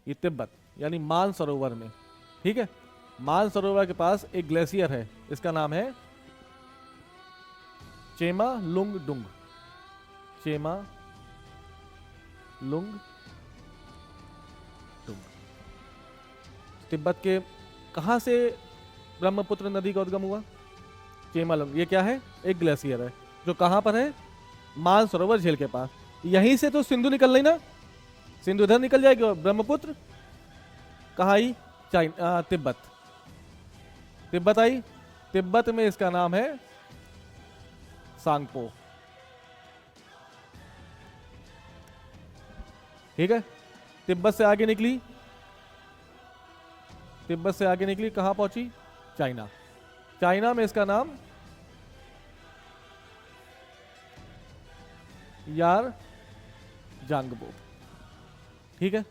ये तिब्बत यानी मानसरोवर में। ठीक है, मानसरोवर के पास एक ग्लेशियर है, इसका नाम है चेमा लुंग डुंग। चेमा लुंग डुंग। तिब्बत के कहां से ब्रह्मपुत्र नदी का उद्गम हुआ? चेमालुंग। ये क्या है? एक ग्लेशियर है जो कहां पर है? मानसरोवर झील के पास। यहीं से तो सिंधु निकल रही ना, सिंधु इधर निकल जाएगी और ब्रह्मपुत्र कहाँ आई? चाइना, तिब्बत। तिब्बत आई, तिब्बत में इसका नाम है सांगपो। ठीक है, तिब्बत से आगे निकली, तिब्बत से आगे निकली कहां पहुंची? चाइना। चाइना में इसका नाम यार जांगबो। ठीक है,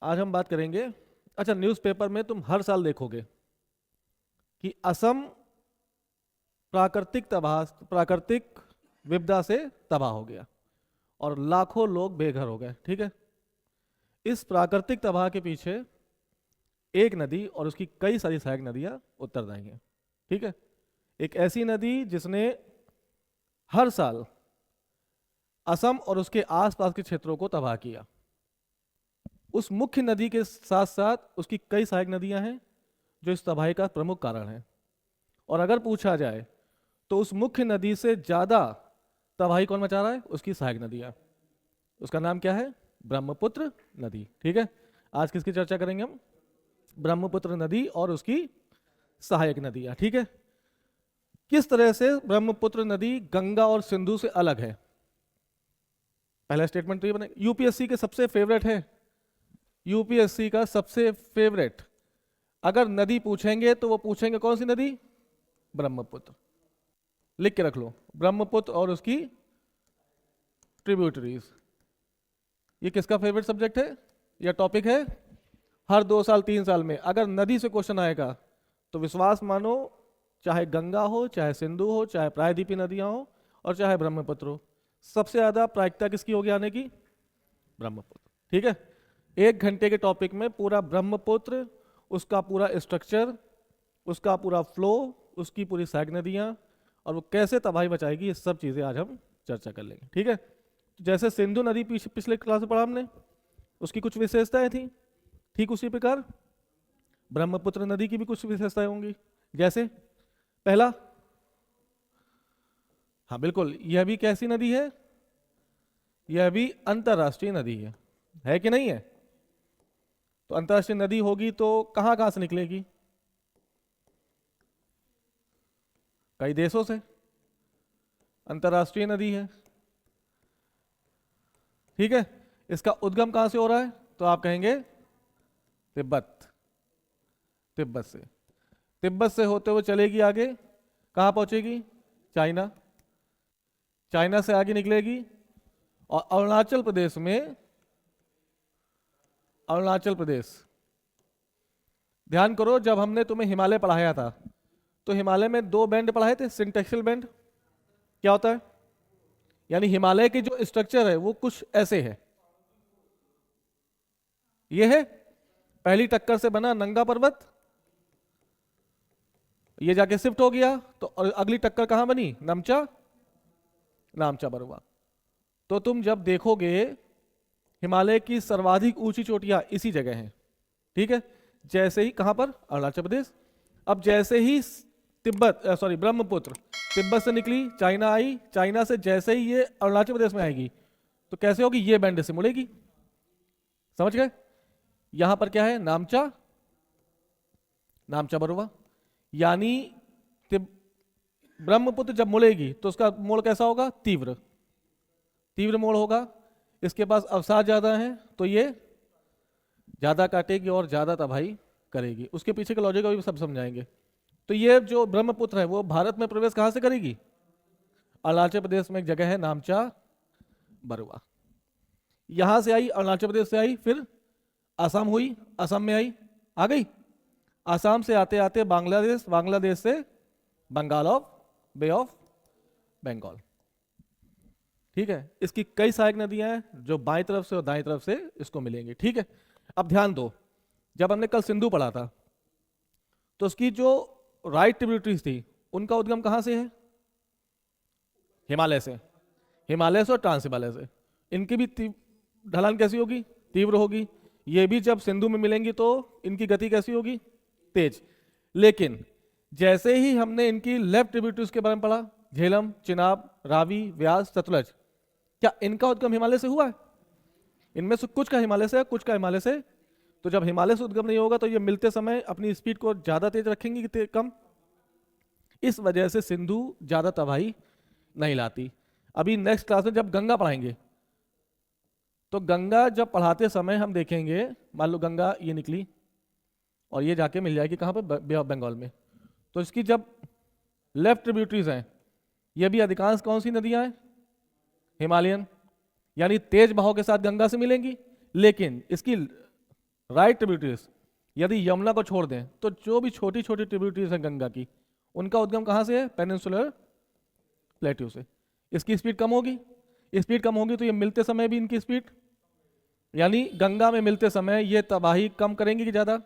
आज हम बात करेंगे। अच्छा, न्यूज़पेपर में तुम हर साल देखोगे कि असम प्राकृतिक विपदा से तबाह हो गया और लाखों लोग बेघर हो गए। ठीक है, इस प्राकृतिक तबाह के पीछे एक नदी और उसकी कई सारी सहायक नदियां उत्तरदायी हैं। ठीक है, एक ऐसी नदी जिसने हर साल असम और उसके आसपास के क्षेत्रों को तबाह किया। उस मुख्य नदी के साथ साथ उसकी कई सहायक नदियां हैं जो इस तबाही का प्रमुख कारण है। और अगर पूछा जाए तो उस मुख्य नदी से ज्यादा तबाही कौन मचा रहा है? उसकी सहायक नदियां। उसका नाम क्या है? ब्रह्मपुत्र नदी। ठीक है, आज किसकी चर्चा करेंगे हम? ब्रह्मपुत्र नदी और उसकी सहायक नदियां। ठीक है, किस तरह से ब्रह्मपुत्र नदी गंगा और सिंधु से अलग है? पहला स्टेटमेंट तो ये बने, यूपीएससी के सबसे फेवरेट है, यूपीएससी का सबसे फेवरेट। अगर नदी पूछेंगे तो वो पूछेंगे कौन सी नदी? ब्रह्मपुत्र। लिख के रख लो, ब्रह्मपुत्र और उसकी ट्रिब्यूटरीज। ये किसका फेवरेट सब्जेक्ट है या टॉपिक है? हर 2 साल 3 साल में अगर नदी से क्वेश्चन आएगा तो विश्वास मानो, चाहे गंगा हो, चाहे सिंधु हो, चाहे प्रायद्वीपीय नदियां हो और चाहे ब्रह्मपुत्र हो, सबसे ज्यादा प्रायिकता किसकी होगी आने की? ब्रह्मपुत्र। ठीक है, 1 घंटे के टॉपिक में पूरा ब्रह्मपुत्र, उसका पूरा स्ट्रक्चर, उसका पूरा फ्लो, उसकी पूरी सहायक नदियां और वो कैसे तबाही मचाएगी, ये सब चीजें आज हम चर्चा कर लेंगे। ठीक है, जैसे सिंधु नदी पिछले क्लास में पढ़ा हमने, उसकी कुछ विशेषताएं थी, ठीक उसी प्रकार ब्रह्मपुत्र नदी की भी कुछ विशेषताएं होंगी। जैसे पहला, हाँ बिल्कुल, यह भी कैसी नदी है? यह भी अंतरराष्ट्रीय नदी है कि नहीं है? तो अंतरराष्ट्रीय नदी होगी तो कहां कहां से निकलेगी? कई देशों से। अंतरराष्ट्रीय नदी है। ठीक है, इसका उद्गम कहां से हो रहा है? तो आप कहेंगे तिब्बत। तिब्बत से, तिब्बत से होते हुए चलेगी आगे, कहां पहुंचेगी? चाइना। चाइना से आगे निकलेगी और अरुणाचल प्रदेश में, अरुणाचल प्रदेश, ध्यान करो जब हमने तुम्हें हिमालय पढ़ाया था तो हिमालय में 2 बैंड पढ़ाए थे, सिंटेक्सल बैंड। क्या होता है? यानी हिमालय की जो स्ट्रक्चर है वो कुछ ऐसे है। ये है पहली टक्कर से बना नंगा पर्वत, ये जाके शिफ्ट हो गया तो अगली टक्कर कहां बनी? नमचा, नामचा बरुआ। तो तुम जब देखोगे हिमालय की सर्वाधिक ऊंची चोटियां इसी जगह हैं। ठीक है, जैसे ही कहां पर? अरुणाचल प्रदेश। अब जैसे ही ब्रह्मपुत्र तिब्बत से निकली, चाइना आई, चाइना से जैसे ही ये अरुणाचल प्रदेश में आएगी तो कैसे होगी? ये बैंड से मुड़ेगी। समझ गए? यहां पर क्या है? नामचा, नामचा बरुआ। यानी ब्रह्मपुत्र जब मुड़ेगी तो उसका मोड़ कैसा होगा? तीव्र, तीव्र मोड़ होगा। इसके पास अवसाद ज्यादा है तो ये ज्यादा काटेगी और ज्यादा तबाही करेगी। उसके पीछे का लॉजिक अभी सब समझाएंगे। तो ये जो ब्रह्मपुत्र है वो भारत में प्रवेश कहां से करेगी? अरुणाचल प्रदेश में एक जगह है नामचा बरुआ। यहां से आई, अरुणाचल प्रदेश से आई, फिर असम हुई, असम में आई, आ गई, आसाम से आते आते बांग्लादेश, बांग्लादेश से Bengal of bay of Bengal. ठीक है, इसकी कई सहायक नदियां हैं जो बाईं तरफ से और दाईं तरफ से इसको मिलेंगी। ठीक है, अब ध्यान दो, जब हमने कल सिंधु पढ़ा था तो उसकी जो राइट ट्रिब्यूटरीज थी उनका उद्गम कहां से है? हिमालय से। हिमालय से और ट्रांस हिमालय से। इनकी भी ढलान कैसी होगी? तीव्र होगी। ये भी जब सिंधु में मिलेंगी तो इनकी गति कैसी होगी? तेज। लेकिन जैसे ही हमने इनकी लेफ्ट ट्रिब्यूटरीज के बारे में पढ़ा, झेलम, चिनाब, रावी, व्यास, सतलज, क्या इनका उद्गम हिमालय से हुआ है? इनमें से कुछ का हिमालय से, कुछ का हिमालय से। तो जब हिमालय से उद्गम नहीं होगा तो ये मिलते समय अपनी स्पीड को ज्यादा तेज रखेंगे कि कम? इस वजह से सिंधु ज्यादा तबाही नहीं लाती। अभी नेक्स्ट क्लास में जब गंगा पढ़ाएंगे तो गंगा जब पढ़ाते समय हम देखेंगे, मान लो गंगा ये निकली और ये जाके मिल जाएगी कहाँ पे? बे ऑफ बंगाल में। तो इसकी जब लेफ्ट ट्रिब्यूटरीज हैं, ये भी अधिकांश कौन सी नदियां हैं? हिमालयन, यानी तेज बहाव के साथ गंगा से मिलेंगी। लेकिन इसकी राइट ट्रिब्यूटरीज यदि यमुना को छोड़ दें तो जो भी छोटी छोटी ट्रिब्यूटरीज हैं गंगा की, उनका उद्गम कहाँ से है? पेनिनसुलर प्लेट्यू से। इसकी स्पीड कम होगी। स्पीड कम होगी तो ये मिलते समय भी इनकी स्पीड, यानी गंगा में मिलते समय ये तबाही कम करेंगे कि ज्यादा?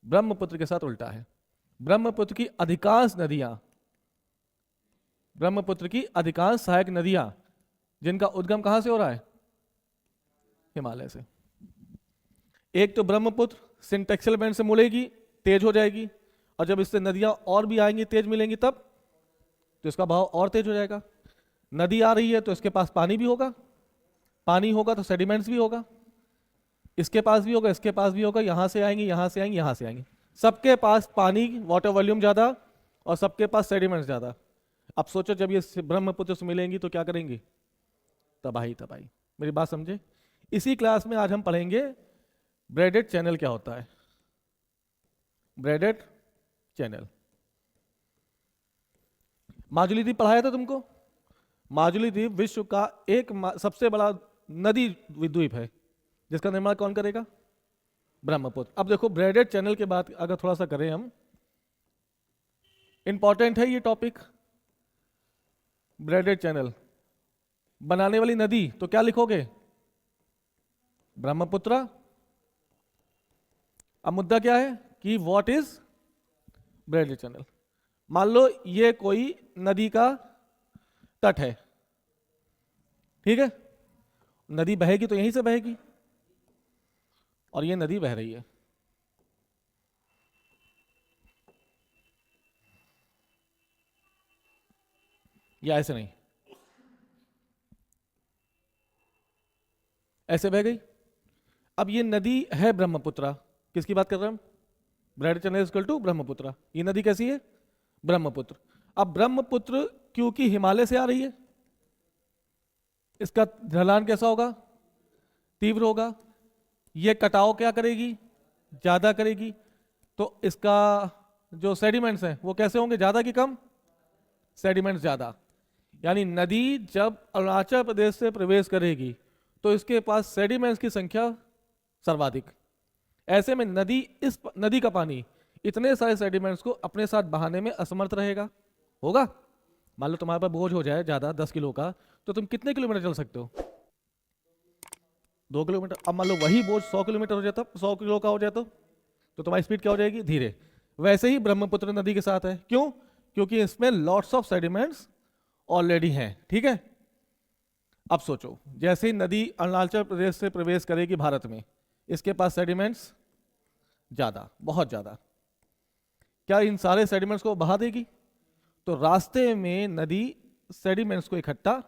ब्रह्मपुत्र के साथ उल्टा है। ब्रह्मपुत्र की अधिकांश नदियां, ब्रह्मपुत्र की अधिकांश सहायक नदियां जिनका उद्गम कहां से हो रहा है? हिमालय से। एक तो ब्रह्मपुत्र सिंटेक्सल बैंड से मुड़ेगी, तेज हो जाएगी, और जब इससे नदियां और भी आएंगी, तेज मिलेंगी, तब तो इसका बहाव और तेज हो जाएगा। नदी आ रही है तो इसके पास पानी भी होगा, पानी होगा तो सेडिमेंट्स भी होगा, इसके पास भी होगा, इसके पास भी होगा, यहां से आएंगे, यहां से आएंगे, यहां से आएंगे। सबके पास पानी, वाटर वॉल्यूम ज्यादा, और सबके पास सेडिमेंट्स ज्यादा। अब सोचो जब ये ब्रह्मपुत्र से मिलेंगी तो क्या करेंगी? तबाही तबाही। मेरी बात समझे? इसी क्लास में आज हम पढ़ेंगे ब्रेडेड चैनल क्या होता है। ब्रेडेड चैनल माजुली द्वीप पढ़ाया था तुमको। माजुली द्वीप विश्व का एक सबसे बड़ा नदी द्वीप है जिसका निर्माण कौन करेगा? ब्रह्मपुत्र। अब देखो ब्रेडेड चैनल के बाद अगर थोड़ा सा करें हम, इंपॉर्टेंट है ये टॉपिक। ब्रेडेड चैनल बनाने वाली नदी तो क्या लिखोगे? ब्रह्मपुत्र। अब मुद्दा क्या है कि व्हाट इज ब्रेडेड चैनल। मान लो ये कोई नदी का तट है, ठीक है, नदी बहेगी तो यहीं से बहेगी, और ये नदी बह रही है, या ऐसे नहीं, ऐसे बह गई। अब ये नदी है ब्रह्मपुत्र। किसकी बात कर रहे हैं हम? Braided channel is equal to Brahmaputra. ये नदी कैसी है? ब्रह्मपुत्र। अब ब्रह्मपुत्र क्योंकि हिमालय से आ रही है, इसका ढलान कैसा होगा? तीव्र होगा। ये कटाव क्या करेगी? ज्यादा करेगी। तो इसका जो सेडिमेंट्स हैं वो कैसे होंगे? ज्यादा कि कम? सेडिमेंट्स ज्यादा। यानी नदी जब अरुणाचल प्रदेश से प्रवेश करेगी तो इसके पास सेडिमेंट्स की संख्या सर्वाधिक। ऐसे में नदी, इस नदी का पानी इतने सारे सेडिमेंट्स को अपने साथ बहाने में असमर्थ रहेगा। होगा? मान लो तुम्हारे पास बोझ हो जाए ज्यादा 10 किलो का, तो तुम कितने किलोमीटर चल सकते हो? 2 किलोमीटर। अब मान लो वही बोझ 100 किलोमीटर हो जाता, 100 किलो का हो जाए तो तुम्हारी स्पीड क्या हो जाएगी? धीरे। वैसे ही ब्रह्मपुत्र नदी के साथ है। क्यों? क्योंकि इसमें लॉट्स ऑफ सेडिमेंट्स ऑलरेडी हैं। ठीक है, अब सोचो जैसे ही नदी अरुणाचल प्रदेश से प्रवेश करेगी भारत में, इसके पास सेडिमेंट्स ज्यादा, बहुत ज्यादा। क्या इन सारे सेडिमेंट्स को बहा देगी? तो रास्ते में नदी सेडिमेंट्स को इकट्ठा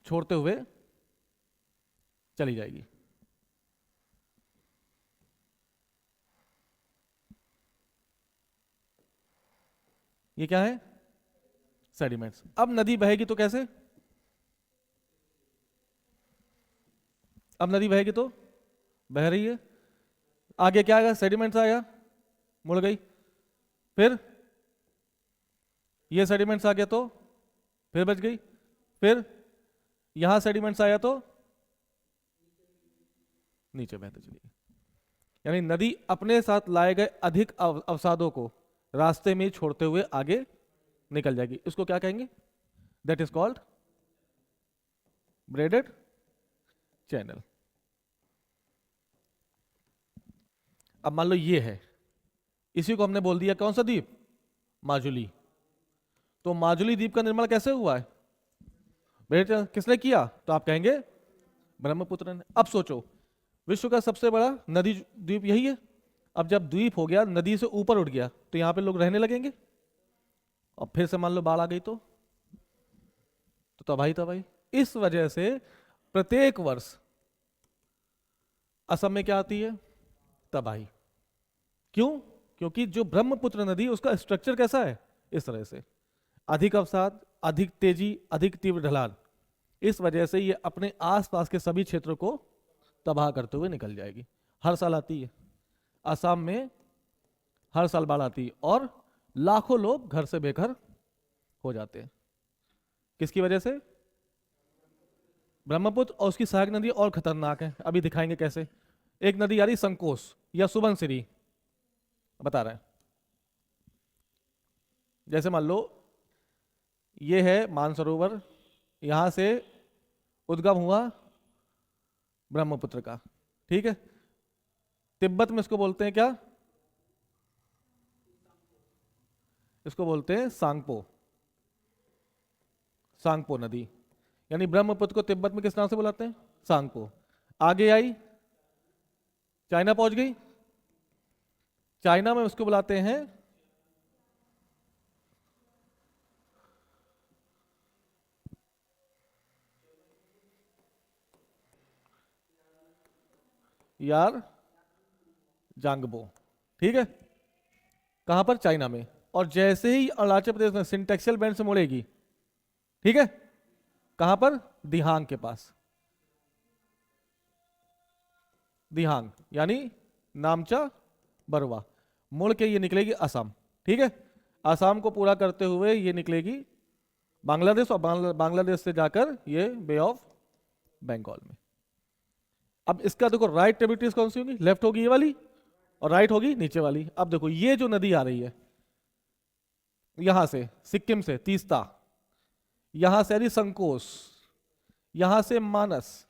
छोड़ते हुए चली जाएगी। ये क्या है? सेडिमेंट्स। अब नदी बहेगी तो कैसे? अब नदी बहेगी तो बह रही है, आगे क्या आएगा? सेडिमेंट्स आएगा, मुड़ गई। फिर ये सेडिमेंट्स आ गया तो फिर बच गई। फिर यहां सेडिमेंट्स आया तो नीचे बहते चलिए, यानी नदी अपने साथ लाए गए अधिक अवसादों को रास्ते में छोड़ते हुए आगे निकल जाएगी। इसको क्या कहेंगे? That is called braided channel. अब मान लो ये है, इसी को हमने बोल दिया कौन सा द्वीप? माजुली। तो माजुली द्वीप का निर्माण कैसे हुआ है? ब्रेडेड चैनल किसने किया? तो आप कहेंगे ब्रह्मपुत्र ने। अब सोचो, विश्व का सबसे बड़ा नदी द्वीप यही है। अब जब द्वीप हो गया, नदी से ऊपर उठ गया, तो यहां पे लोग रहने लगेंगे, और फिर से मान लो बाढ़ आ गई तो तबाही। इस वजह से प्रत्येक वर्ष असम में क्या आती है? तबाही। क्यों? क्योंकि जो ब्रह्मपुत्र नदी, उसका स्ट्रक्चर कैसा है? इस तरह से, अधिक अवसाद, अधिक तेजी, अधिक तीव्र ढलान। इस वजह से ये अपने आसपास के सभी क्षेत्रों को तबाह करते हुए निकल जाएगी। हर साल आती है असम में, हर साल बाढ़ आती है, और लाखों लोग घर से बेघर हो जाते हैं। किसकी वजह से? ब्रह्मपुत्र। और उसकी सहायक नदी और खतरनाक है, अभी दिखाएंगे कैसे। एक नदी आ रही संकोस या सुबनसिरी, बता रहे हैं। जैसे मान लो ये है मानसरोवर, यहां से उद्गम हुआ ब्रह्मपुत्र का, ठीक है। तिब्बत में इसको बोलते हैं क्या? इसको बोलते हैं सांगपो, सांगपो नदी। यानी ब्रह्मपुत्र को तिब्बत में किस नाम से बुलाते हैं? सांगपो। आगे आई, चाइना पहुंच गई, चाइना में उसको बुलाते हैं यार जांगबो, ठीक है। कहां पर? चाइना में। और जैसे ही अरुणाचल प्रदेश में सिंटेक्सल बैंड से मुड़ेगी, ठीक है, कहां पर? दिहांग के पास। दिहांग यानी नामचा बरवा, मुड़ के ये निकलेगी असम, ठीक है। असम को पूरा करते हुए ये निकलेगी बांग्लादेश, और बांग्लादेश से जाकर ये बे ऑफ बंगाल में। अब इसका देखो राइट ट्रिब्यूटरीज कौन सी होगी? लेफ्ट होगी ये वाली, और राइट होगी नीचे वाली। अब देखो ये जो नदी आ रही है यहां से, सिक्किम से तीस्ता, यहां से आ रही संकोस, यहां से मानस,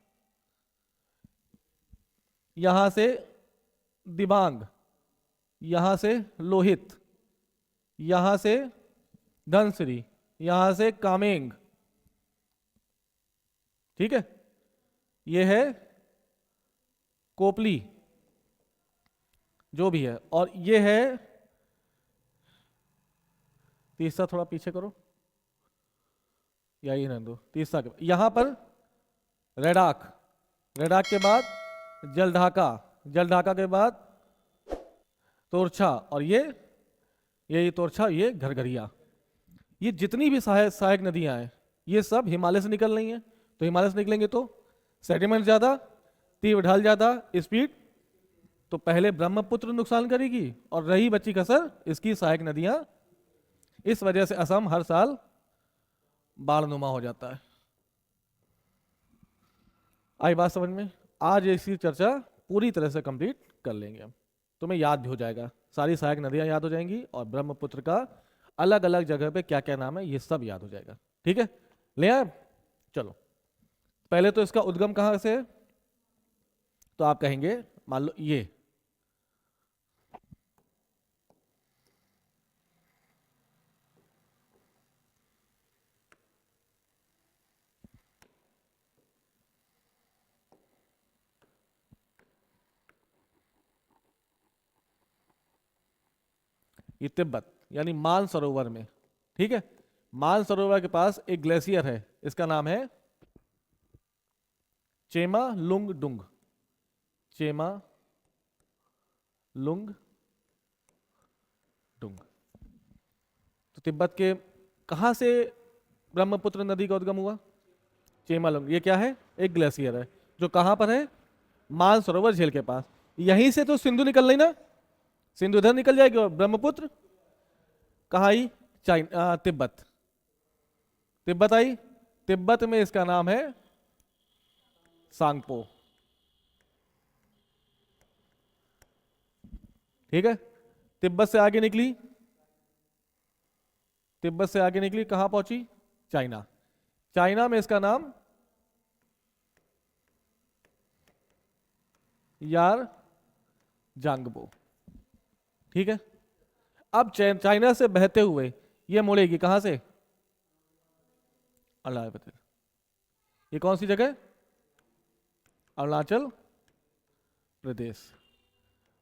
यहां से दिबांग, यहां से लोहित, यहां से धनसिरी, यहां से कामेंग, ठीक है। यह है कोपली, जो भी है, और ये है तीसरा, थोड़ा पीछे करो, यही रहने दो। तीसरा यहां पर रेडाक, रेडाक के बाद जलढाका, जलढाका के बाद तोरछा, और ये तोरछा, ये घरघरिया। ये जितनी भी सहायक नदियां हैं, ये सब हिमालय से निकल रही हैं। तो हिमालय से निकलेंगे तो सेडिमेंट ज्यादा, तीव्र ढाल ज्यादा, स्पीड, तो पहले ब्रह्मपुत्र नुकसान करेगी, और रही बची कसर इसकी सहायक नदियां। इस वजह से असम हर साल बाढ़नुमा हो जाता है। आई बात समझ में? आज इसकी चर्चा पूरी तरह से कंप्लीट कर लेंगे हम, तुम्हें याद भी हो जाएगा, सारी सहायक नदियां याद हो जाएंगी, और ब्रह्मपुत्र का अलग अलग जगह पे क्या क्या नाम है ये सब याद हो जाएगा, ठीक है। ले आए? चलो, पहले तो इसका उद्गम कहां से है? तो आप कहेंगे मान लो ये तिब्बत यानी मानसरोवर में, ठीक है। मानसरोवर के पास एक ग्लेशियर है, इसका नाम है चेमा लुंग डुंग, चेमा लुंग डुंग। तो तिब्बत के कहां से ब्रह्मपुत्र नदी का उद्गम हुआ? चेमालुंग। ये क्या है? एक ग्लेशियर है, जो कहां पर है? मानसरोवर झील के पास। यहीं से तो सिंधु निकल रही ना, सिंधु इधर निकल जाएगी, और ब्रह्मपुत्र कहाँ आई? चाइना, तिब्बत, तिब्बत आई। तिब्बत में इसका नाम है सांगपो। ठीक है, तिब्बत से आगे निकली, तिब्बत से आगे निकली, कहां पहुंची? चाइना। चाइना में इसका नाम यार जांगबो। ठीक है, अब चाइना से बहते हुए ये मुड़ेगी कहां से? अरुणाचल प्रदेश। ये कौन सी जगह? अरुणाचल प्रदेश।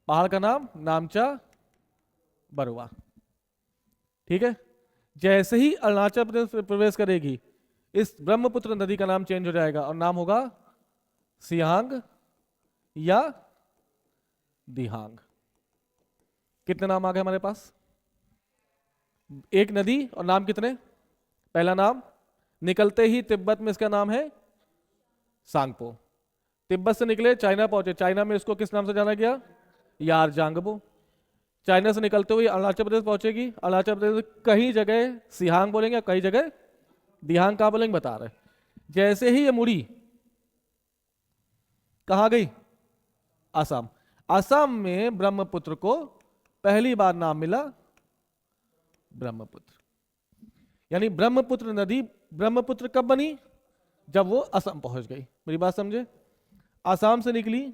पहाड़ का नाम नामचा बरुआ। ठीक है, जैसे ही अरुणाचल प्रदेश में प्रवेश करेगी, इस ब्रह्मपुत्र नदी का नाम चेंज हो जाएगा और नाम होगा सियांग या दिहांग। कितने नाम आ गए हमारे पास? एक नदी और नाम कितने? पहला नाम निकलते ही तिब्बत में इसका नाम है सांगपो। तिब्बत से निकले चाइना पहुंचे, चाइना में इसको किस नाम से जाना गया? यार जांगबो। चाइना से निकलते हुए अरुणाचल प्रदेश पहुंचेगी, अरुणाचल प्रदेश कहीं जगह सिहांग बोलेंगे, कई जगह दिहांग। कहां बोलेंगे बता रहे। जैसे ही ये मुड़ी कहां गई? असम। असम में ब्रह्मपुत्र को पहली बार नाम मिला ब्रह्मपुत्र। यानी ब्रह्मपुत्र नदी ब्रह्मपुत्र कब बनी? जब वो असम पहुंच गई। मेरी बात समझे? असम से निकली,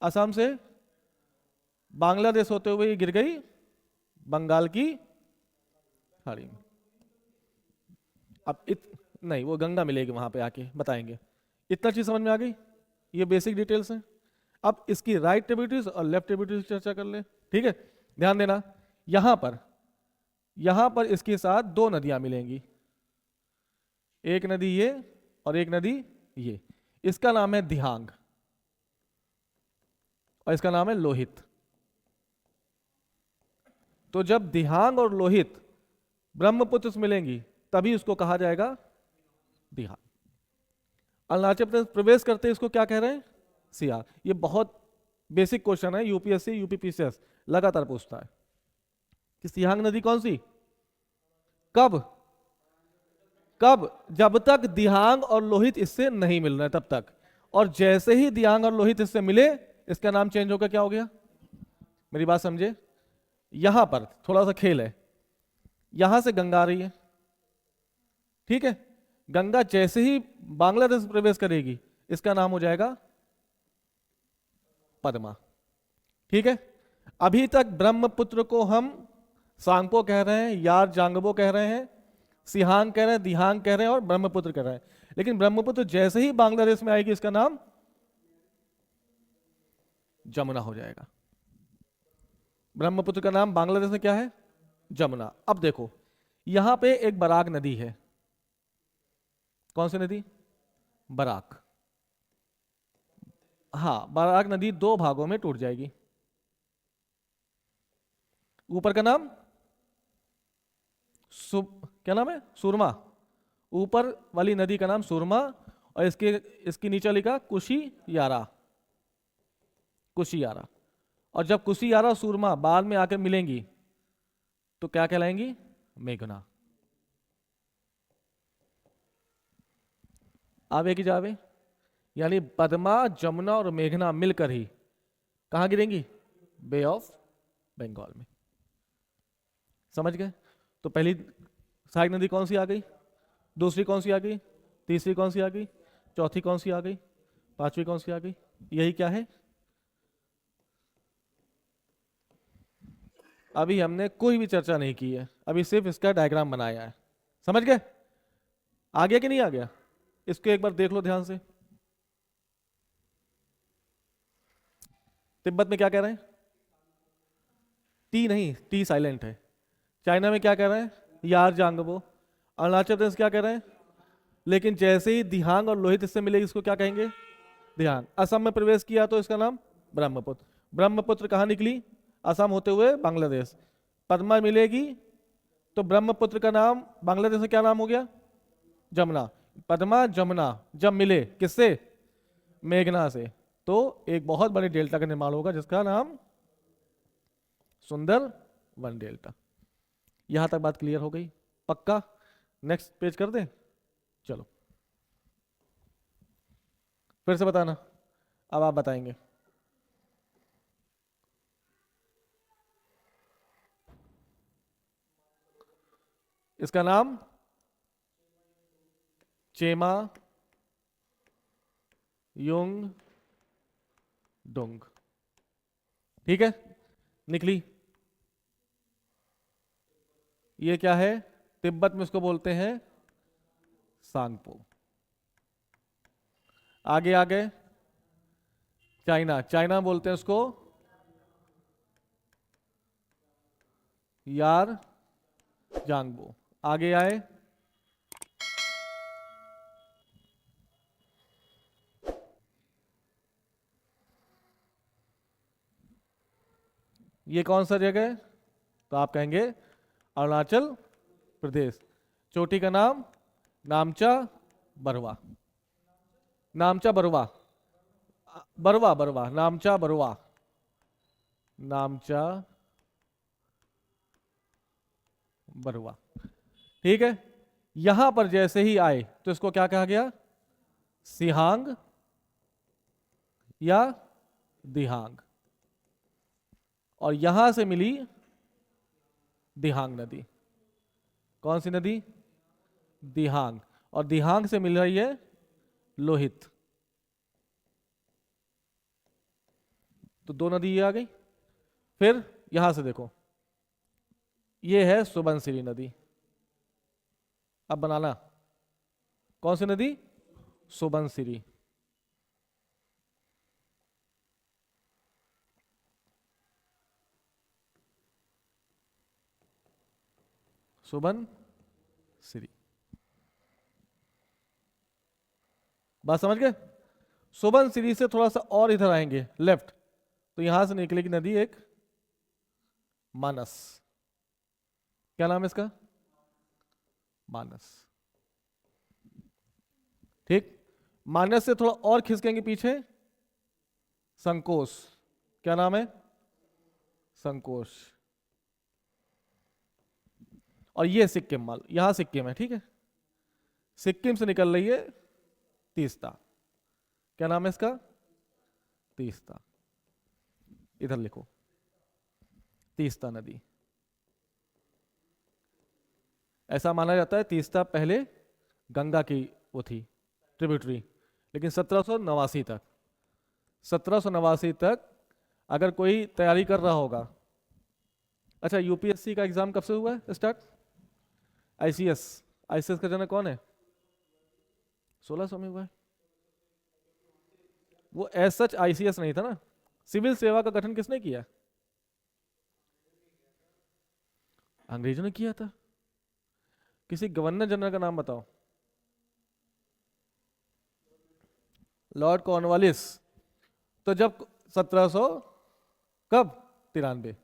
असम से बांग्लादेश होते हुए गिर गई बंगाल की खाड़ी में। अब नहीं, वो गंगा मिलेगी वहां पे, आके बताएंगे। इतना चीज समझ में आ गई? ये बेसिक डिटेल्स हैं। अब इसकी राइट ट्रिब्यूटरीज और लेफ्ट ट्रिब्यूटरीज चर्चा कर ले। ठीक है, ध्यान देना, यहां पर इसके साथ दो नदियां मिलेंगी, एक नदी ये और एक नदी ये। इसका नाम है दिहांग और इसका नाम है लोहित। तो जब दिहांग और लोहित ब्रह्मपुत्र से मिलेंगी तभी उसको कहा जाएगा दिहांग। अरुणाचल प्रदेश प्रवेश करते इसको क्या कह रहे हैं? सियार। ये बहुत बेसिक क्वेश्चन है, यूपीएससी यूपीपीसीएस लगातार पूछता है कि सियांग नदी कौन सी? कब? जब तक दिहांग और लोहित इससे नहीं मिल रहे तब तक। और जैसे ही दिहांग और लोहित इससे मिले, इसका नाम चेंज होकर क्या हो गया? मेरी बात समझे? यहां पर थोड़ा सा खेल है, यहां से गंगा आ रही है। ठीक है, गंगा जैसे ही बांग्लादेश प्रवेश करेगी, इसका नाम हो जाएगा पद्मा। ठीक है, अभी तक ब्रह्मपुत्र को हम सांगपो कह रहे हैं, यार जांगबो कह रहे हैं, सिहांग कह रहे हैं, दिहांग कह रहे हैं और ब्रह्मपुत्र कह रहे हैं। लेकिन ब्रह्मपुत्र जैसे ही बांग्लादेश में आएगी, इसका नाम जमुना हो जाएगा। ब्रह्मपुत्र का नाम बांग्लादेश में क्या है? जमुना। अब देखो, यहां पे एक बराक नदी है। कौन सी नदी? बराक। हाँ, बराक नदी दो भागों में टूट जाएगी। ऊपर का नाम क्या नाम है? सुरमा। ऊपर वाली नदी का नाम सुरमा और इसके नीचे लिखा कुशियारा। कुशियारा। और जब कुशियारा सुरमा बाद में आकर मिलेंगी तो क्या कहलाएंगी? मेघना। आवे की जावे, यानी पद्मा, जमुना और मेघना मिलकर ही कहां गिरेंगी? बे ऑफ बंगाल में। समझ गए? तो पहली सहायक नदी कौन सी आ गई? दूसरी कौन सी आ गई? तीसरी कौन सी आ गई? चौथी कौन सी आ गई? पांचवी कौन सी आ गई? यही क्या है? अभी हमने कोई भी चर्चा नहीं की है, अभी सिर्फ इसका डायग्राम बनाया है। समझ गए? आ गया कि नहीं आ गया? इसको एक बार देख लो ध्यान से। तिब्बत में क्या कह रहे हैं? टी नहीं, टी साइलेंट है। चाइना में क्या कह रहे हैं? यार जांगबो। अरुणाचल प्रदेश क्या कह रहे हैं? लेकिन जैसे ही दिहांग और लोहित इससे मिलेगी, इसको क्या कहेंगे? दिहांग। असम में प्रवेश किया तो इसका नाम ब्रह्मपुत्र। ब्रह्मपुत्र कहां निकली? असम होते हुए बांग्लादेश। पद्मा मिलेगी तो ब्रह्मपुत्र का नाम बांग्लादेश में क्या नाम हो गया? जमुना। पद्मा जमुना जब मिले किससे? मेघना से, तो एक बहुत बड़े डेल्टा का निर्माण होगा जिसका नाम सुंदर वन डेल्टा। यहां तक बात क्लियर हो गई? पक्का? नेक्स्ट पेज कर दें? चलो। फिर से बताना, अब आप बताएंगे। इसका नाम चेमा युंग डोंग। ठीक है, निकली। ये क्या है? तिब्बत में इसको बोलते हैं सांगपो। आगे आगे चाइना, चाइना बोलते हैं उसको यार जांगबो। आगे आए ये कौन सा जगह है? तो आप कहेंगे अरुणाचल प्रदेश। चोटी का नाम नामचा बरवा। नामचा बरवा, बरवा बरवा, नामचा बरवा, नामचा बरवा। ठीक है, यहां पर जैसे ही आए तो इसको क्या कहा गया? सिहांग या दिहांग। और यहां से मिली दिहांग नदी। कौन सी नदी? दिहांग। और दिहांग से मिल रही है लोहित। तो दो नदी ये आ गई। फिर यहां से देखो, ये है सुबनसिरी नदी। अब बनाना, कौन सी नदी? सुबनसिरी। सुबनसिरी। बात समझ गए? सुबनसिरी से थोड़ा सा और इधर आएंगे लेफ्ट, तो यहां से निकलेगी नदी एक मानस। क्या नाम है इसका? मानस। ठीक, मानस से थोड़ा और खिसकेंगे पीछे, संकोश। क्या नाम है? संकोश। और ये सिक्किम माल, यहां सिक्किम है। ठीक है, सिक्किम से निकल रही है तीस्ता। क्या नाम है इसका? तीस्ता। इधर लिखो, तीस्ता नदी। ऐसा माना जाता है तीस्ता पहले गंगा की वो थी, ट्रिब्यूटरी। लेकिन 1789 तक, 1789 तक अगर कोई तैयारी कर रहा होगा। अच्छा, यूपीएससी का एग्जाम कब से हुआ है स्टार्ट? आईसीएस, आईसीएस का जनक कौन है? 1600 में हुआ है। वो एज सच आईसीएस नहीं था ना। सिविल सेवा का गठन किसने किया? अंग्रेजों ने किया था। किसी गवर्नर जनरल का नाम बताओ। Lord Cornwallis. तो जब 1700 कब 93,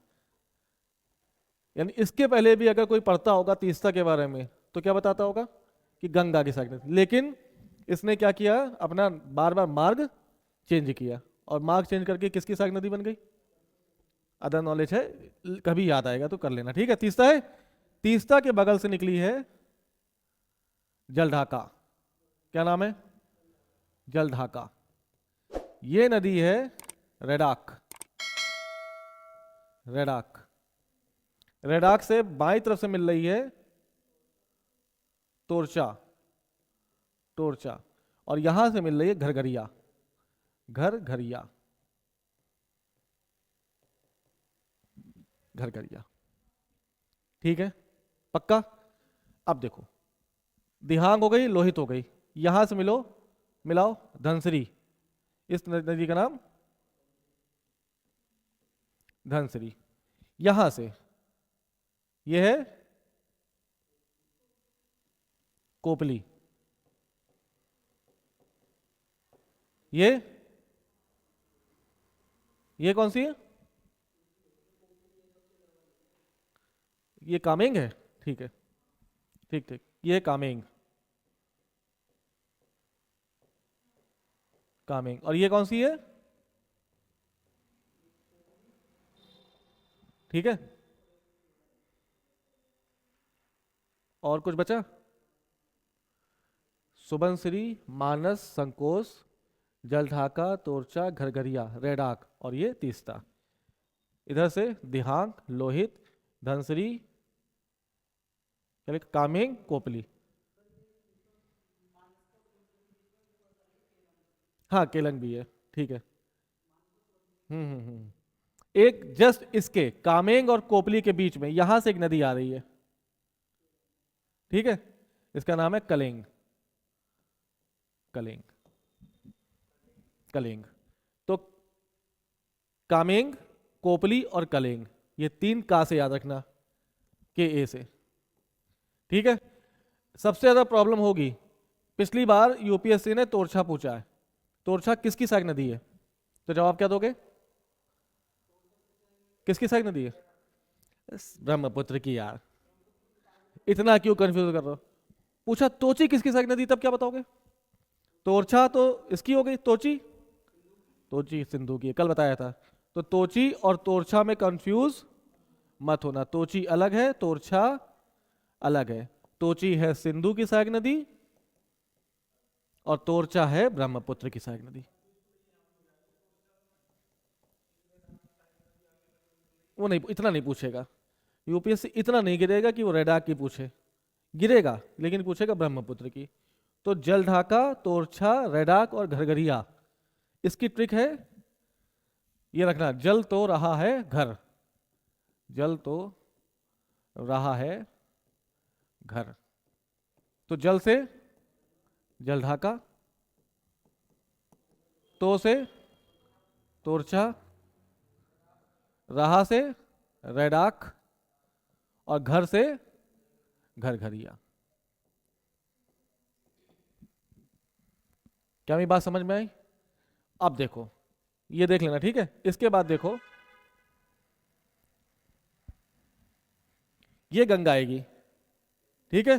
यानी इसके पहले भी अगर कोई पढ़ता होगा तीस्ता के बारे में तो क्या बताता होगा कि गंगा की साइड। लेकिन इसने क्या किया, अपना बार बार मार्ग चेंज किया, और मार्ग चेंज करके किसकी साइड नदी बन गई? अदर नॉलेज है, कभी याद आएगा तो कर लेना। ठीक है, तीस्ता है। तीस्ता के बगल से निकली है जलढाका। क्या नाम है? जलढाका। ये नदी है रेडाक। रेडाक, रेडाक से बाईं तरफ से मिल रही है तोरचा। तोरचा। और यहां से मिल रही है घरघरिया। घरघरिया, घरघरिया। ठीक है, पक्का? अब देखो, दिहांग हो गई, लोहित हो गई। यहां से मिलो, मिलाओ धनसिरी। इस नदी का नाम धनसिरी। यहां से यह है कोपली। ये कौन सी है? ये कामेंग है। ठीक है, ठीक ठीक, ये कामेंग। कामेंग। और ये कौन सी है? ठीक है, और कुछ बचा? सुबनसिरी, मानस, संकोश, जलढाका, तोरचा, घरघरिया, रेडाक, और ये तीस्ता। इधर से दिहांग, लोहित, धनसरी, कामेंग, कोपली। हाँ, केलंग भी है, ठीक है। एक जस्ट इसके कामेंग और कोपली के बीच में यहां से एक नदी आ रही है, ठीक है। इसका नाम है कलिंग। कलिंग, कलिंग। तो कामेंग, कोपली और कलिंग, ये तीन का से याद रखना, के ए से, ठीक है। सबसे ज्यादा प्रॉब्लम होगी, पिछली बार यूपीएससी ने तोरछा पूछा है। तोरछा किसकी सहायक नदी है? तो जवाब क्या दोगे? किसकी सहायक नदी है? ब्रह्मपुत्र की यार, इतना क्यों कंफ्यूज कर रहे हो? पूछा तोची किसकी सहायक नदी, तब क्या बताओगे? तोरछा तो इसकी हो गई, तोची, तोची सिंधु की है, कल बताया था। तो तोची और तोरछा में कंफ्यूज मत होना, तोची अलग है, तोरछा अलग है। तोची है सिंधु की सहायक नदी और तोरचा है ब्रह्मपुत्र की सहायक नदी। वो नहीं, इतना नहीं पूछेगा यूपीएससी, इतना नहीं गिरेगा कि वो रेडाक की पूछे, गिरेगा लेकिन पूछेगा ब्रह्मपुत्र की। तो जलढाका, तोरछा, रेडाक और घरघरिया, इसकी ट्रिक है ये रखना, जल तो रहा है घर, जल तो रहा है घर। तो जल से जलढाका, तो से तोरछा, रहा से रेडाक और घर से घरघरिया। क्या मेरी बात समझ में आई? अब देखो, ये देख लेना, ठीक है। इसके बाद देखो, ये गंगा आएगी, ठीक है।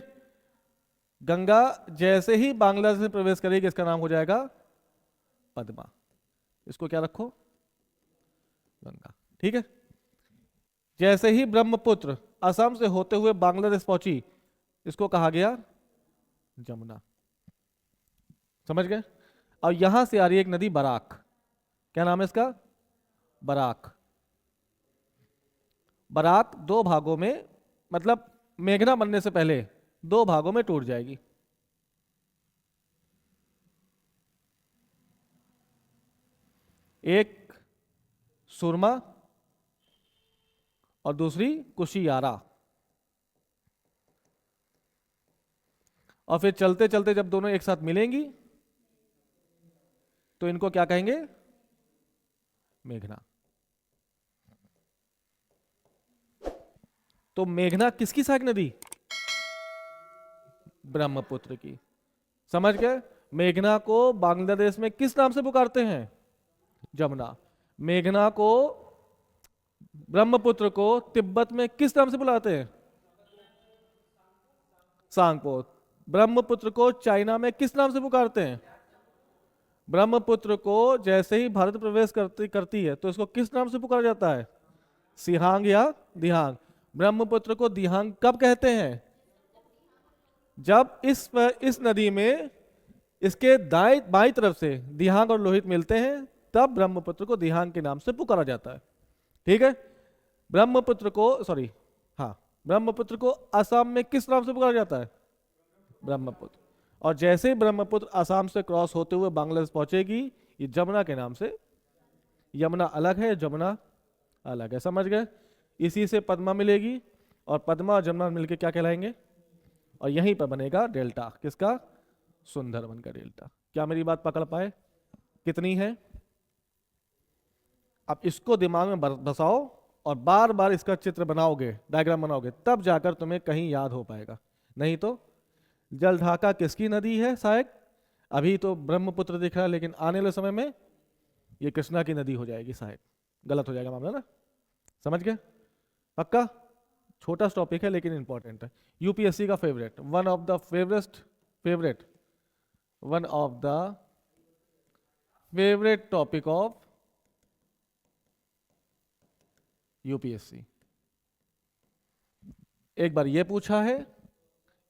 गंगा जैसे ही बांग्लादेश में प्रवेश करेगी, इसका नाम हो जाएगा पद्मा। इसको क्या रखो? गंगा, ठीक है। जैसे ही ब्रह्मपुत्र असम से होते हुए बांग्लादेश पहुंची, इसको कहा गया जमुना। समझ गए? और यहां से आ रही एक नदी बराक, क्या नाम है इसका? बराक। बराक दो भागों में, मतलब मेघना बनने से पहले दो भागों में टूट जाएगी। एक सुरमा और दूसरी कुशियारा। और फिर चलते चलते जब दोनों एक साथ मिलेंगी तो इनको क्या कहेंगे? मेघना। तो मेघना किसकी सहायक नदी? ब्रह्मपुत्र की। समझ गए? मेघना को बांग्लादेश में किस नाम से पुकारते हैं? जमुना। मेघना को, ब्रह्मपुत्र को तिब्बत में किस नाम से बुलाते हैं? सांगपो। ब्रह्मपुत्र को चाइना में किस नाम से पुकारते हैं? ब्रह्मपुत्र को जैसे ही भारत प्रवेश करती है तो इसको किस नाम से पुकारा जाता है? सिहांग या दिहांग। ब्रह्मपुत्र को दिहांग कब कहते हैं? जब इस नदी में इसके दाएं बाईं तरफ से दिहांग और लोहित मिलते हैं, तब ब्रह्मपुत्र को दिहांग के नाम से पुकारा जाता है, ठीक है। ब्रह्मपुत्र को, सॉरी, हाँ, ब्रह्मपुत्र को असम में किस नाम से पुकारा जाता है? ब्रह्मपुत्र। और जैसे ही ब्रह्मपुत्र असम से क्रॉस होते हुए बांग्लादेश पहुंचेगी, ये जमुना के नाम से, यमुना अलग है, जमुना अलग है। समझ गए? इसी से पद्मा मिलेगी और पद्मा और जमुना मिलकर क्या कहलाएंगे? और यहीं पर बनेगा डेल्टा, किसका? सुंदरबन का डेल्टा। क्या मेरी बात पकड़ पाए? कितनी है? अब इसको दिमाग में बसाओ और बार बार इसका चित्र बनाओगे, डायग्राम बनाओगे, तब जाकर तुम्हें कहीं याद हो पाएगा। नहीं तो जलढाका किसकी नदी है सहायक? अभी तो ब्रह्मपुत्र दिख रहा है, लेकिन आने वाले समय में ये कृष्णा की नदी हो जाएगी सहायक। गलत हो जाएगा मामला ना। समझ गए? पक्का? छोटा टॉपिक है लेकिन इंपॉर्टेंट है। यूपीएससी का favourite, one of the favourite topic of UPSC. एक बार ये पूछा है,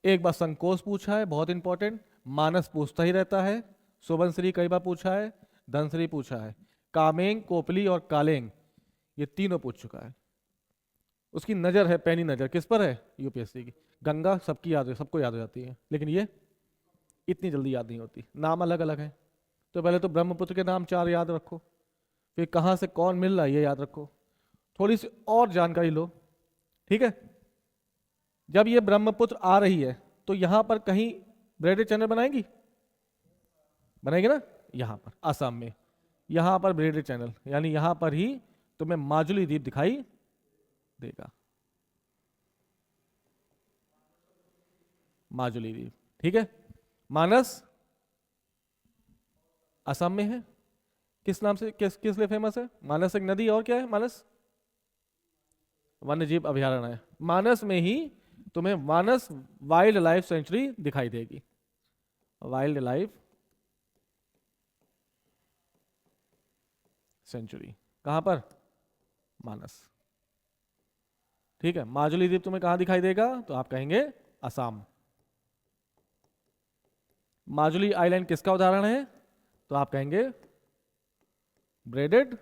एक बार संकोच पूछा है, बहुत इंपॉर्टेंट। मानस पूछता ही रहता है, सुबनश्री कई बार पूछा है, धनश्री पूछा है, कामेंग, कोपली और कालेंग, ये तीनों पूछ चुका है। उसकी नजर है, पैनी नजर किस पर है? यूपीएससी की। गंगा सबकी याद है, सबको याद हो जाती है, लेकिन ये इतनी जल्दी याद नहीं होती, नाम अलग अलग है। तो पहले तो ब्रह्मपुत्र के नाम 4 याद रखो, फिर कहाँ से कौन मिल रहा है ये याद रखो, थोड़ी सी और जानकारी लो, ठीक है। जब ये ब्रह्मपुत्र आ रही है तो यहां पर कहीं ब्रेडेड चैनल बनाएगी, बनाएगी ना, यहां पर असम में, यहां पर ब्रेडेड चैनल, यानी यहां पर ही तुम्हें माजुली द्वीप दिखाई देगा, माजुली द्वीप, ठीक है। मानस असम में है, किस नाम से, किस लिए फेमस है? मानस एक नदी, और क्या है? मानस वन्य जीव अभयारण्य है। मानस में ही तुम्हें मानस वाइल्ड लाइफ सेंचुरी दिखाई देगी, वाइल्ड लाइफ सेंचुरी कहां पर? मानस, ठीक है। माजुली द्वीप तुम्हें कहां दिखाई देगा? तो आप कहेंगे असम। माजुली आइलैंड किसका उदाहरण है? तो आप कहेंगे ब्रेडेड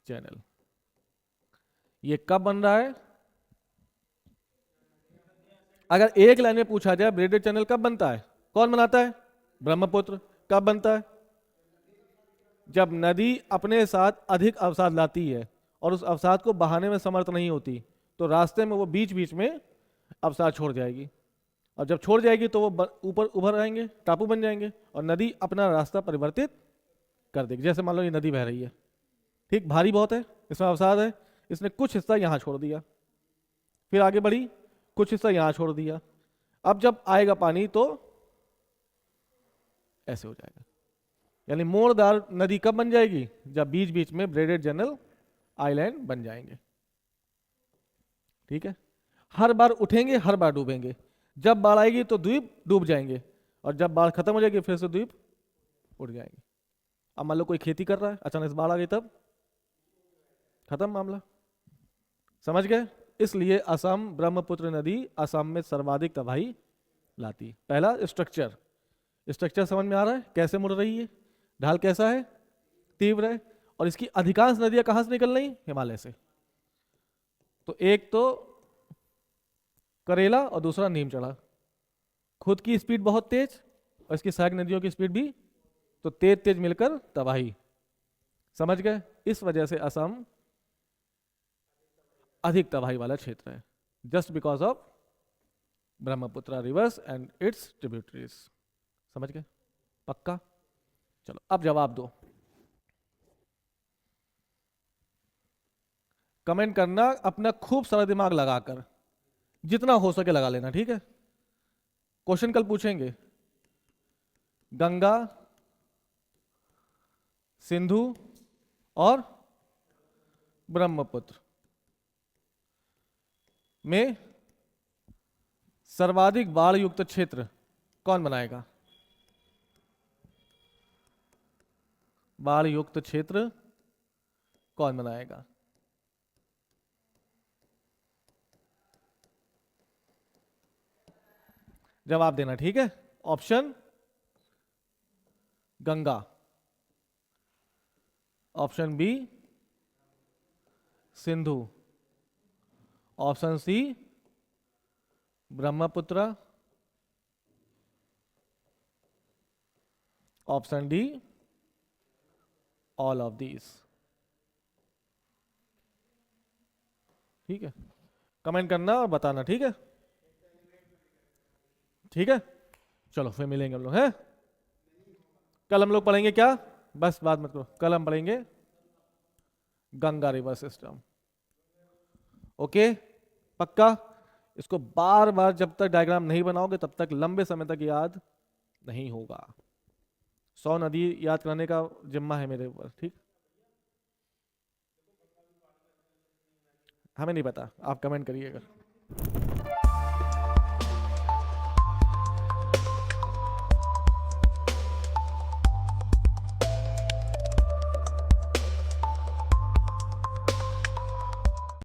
चैनल। ये कब बन रहा है? अगर एक लाइन में पूछा जाए ब्रेडेड चैनल कब बनता है, कौन बनाता है? ब्रह्मपुत्र। कब बनता है? जब नदी अपने साथ अधिक अवसाद लाती है और उस अवसाद को बहाने में समर्थ नहीं होती, तो रास्ते में वो बीच बीच में अवसाद छोड़ जाएगी, और जब छोड़ जाएगी तो वो ऊपर उभर आएंगे, टापू बन जाएंगे, और नदी अपना रास्ता परिवर्तित कर देगी। जैसे मान लो ये नदी बह रही है, ठीक, भारी बहुत है, इसमें अवसाद है, इसने कुछ हिस्सा यहाँ छोड़ दिया, फिर आगे बढ़ी, कुछ हिस्सा यहाँ छोड़ दिया, अब जब आएगा पानी तो ऐसे हो जाएगा। यानी मोड़दार नदी कब बन जाएगी? जब बीच बीच में ब्रेडेड चैनल आइलैंड बन जाएंगे, ठीक है। हर बार उठेंगे, हर बार डूबेंगे, जब बाढ़ आएगी तो द्वीप डूब जाएंगे, और जब बाढ़ खत्म हो जाएगी फिर से द्वीप उड़ जाएंगे। अब मान लो कोई खेती कर रहा है, अचानक से बाढ़ आ गई, तब खत्म मामला, समझ गए? इसलिए असम ब्रह्मपुत्र नदी असम में सर्वाधिक तबाही लाती। पहला स्ट्रक्चर, स्ट्रक्चर समझ में आ रहा है, कैसे मुड़ रही है, ढाल कैसा है, तीव्र है, और इसकी अधिकांश नदियां कहां से निकल रही? हिमालय से। तो एक तो करेला और दूसरा नीम चढ़ा, खुद की स्पीड बहुत तेज और इसकी सहायक नदियों की स्पीड भी, तो तेज तेज मिलकर तबाही, समझ गए? इस वजह से असम अधिक तबाही वाला क्षेत्र है, just because of Brahmaputra reverse and it's tributaries. समझ गए? पक्का? चलो अब जवाब दो, कमेंट करना अपना खूब सारा दिमाग लगाकर, जितना हो सके लगा लेना, ठीक है। क्वेश्चन कल पूछेंगे, गंगा, सिंधु और ब्रह्मपुत्र में सर्वाधिक बाढ़ युक्त क्षेत्र कौन बनाएगा? बाढ़ युक्त क्षेत्र कौन बनाएगा? जवाब देना, ठीक है। Option Ganga, option B Sindhu, option C Brahmaputra, option D all of these. ठीक है, कमेंट करना और बताना, ठीक है। ठीक है, चलो फिर मिलेंगे हम लोग, हैं? कल हम लोग पढ़ेंगे क्या? बस बात मत करो, कल हम पढ़ेंगे गंगा रिवर सिस्टम। ओके, पक्का? इसको बार बार जब तक डायग्राम नहीं बनाओगे तब तक लंबे समय तक याद नहीं होगा। 100 नदी याद करने का जिम्मा है मेरे ऊपर, ठीक? हमें नहीं पता, आप कमेंट करिएगा।